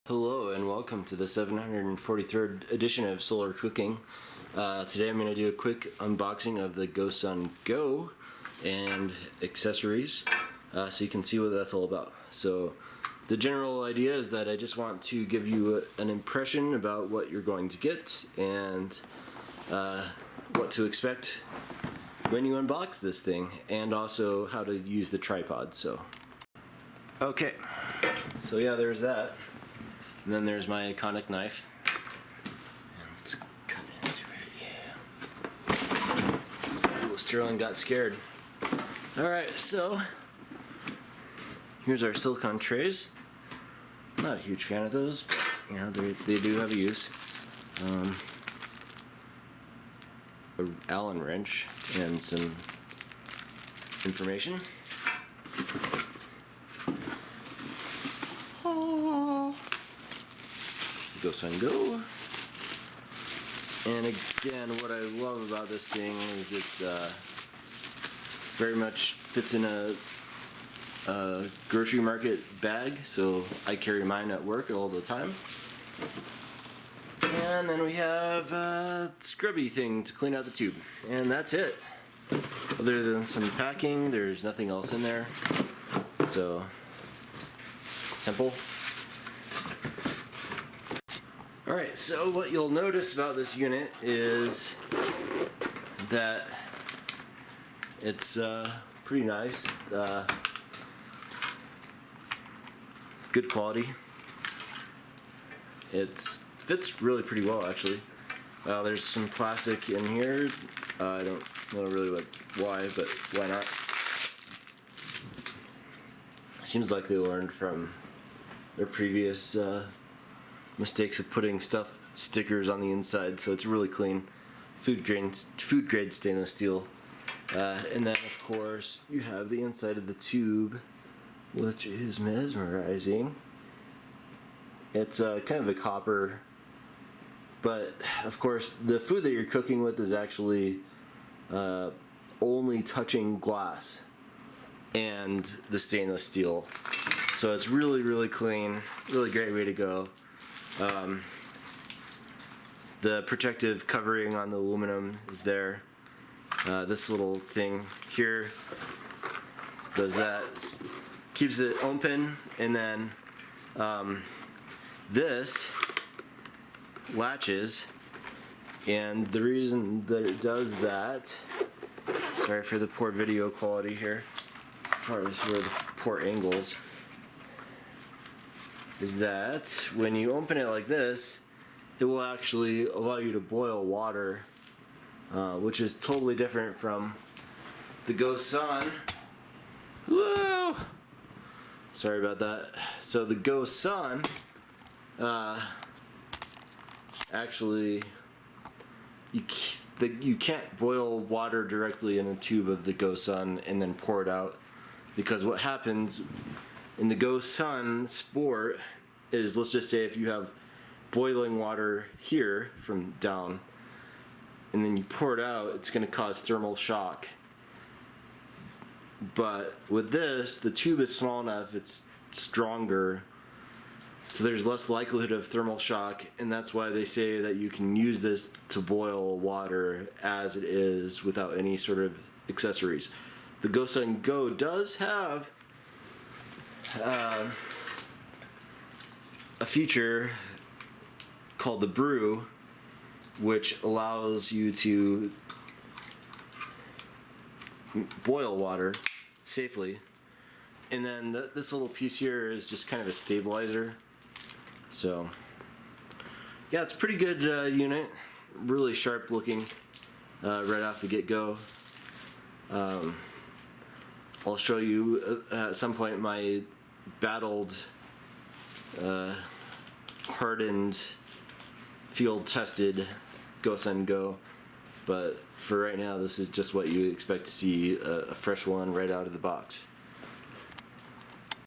Hello and welcome to the 743rd edition of Solar Cooking. Today I'm going to do a quick unboxing of the GoSun Go and accessories so you can see what that's all about. So the general idea is that I just want to give you an impression about what you're going to get and what to expect when you unbox this thing, and also how to use the tripod. So okay, so yeah, there's that. And then there's my iconic knife. And let's cut into it, yeah. Ooh, Sterling got scared. Alright, so here's our silicone trays. I'm not a huge fan of those, but you know, they do have a use. An Allen wrench and some information. GoSun Go. And again, what I love about this thing is it's very much fits in a grocery market bag, so I carry mine at work all the time. And then we have a scrubby thing to clean out the tube, and that's it. Other than some packing, there's nothing else in there. So simple. Alright, so what you'll notice about this unit is that it's pretty nice, good quality. It fits really pretty well, actually. There's some plastic in here. I don't know really why, but why not? Seems like they learned from their previous mistakes of putting stickers on the inside, so it's really clean. Food grade stainless steel. And then of course you have the inside of the tube, which is mesmerizing. It's kind of a copper, but of course the food that you're cooking with is actually only touching glass and the stainless steel. So it's really clean, really great way to go. The protective covering on the aluminum is there. This little thing here does that, keeps it open, and then this latches, and the reason that it does that, sorry for the poor video quality here, as far as for the poor angles, is that when you open it like this, it will actually allow you to boil water, which is totally different from the GoSun. Whoa! Sorry about that. So the GoSun actually you can't boil water directly in a tube of the GoSun and then pour it out, because what happens in the GoSun Sport is, let's just say if you have boiling water here from down and then you pour it out, it's going to cause thermal shock. But with this, the tube is small enough, it's stronger, so there's less likelihood of thermal shock, and that's why they say that you can use this to boil water as it is without any sort of accessories. The GoSun Go does have a feature called the brew, which allows you to boil water safely, and then this little piece here is just kind of a stabilizer. So yeah, it's a pretty good unit, really sharp looking right off the get-go. I'll show you at some point my battled, hardened, field-tested GoSun Go, but for right now this is just what you expect to see, a fresh one right out of the box.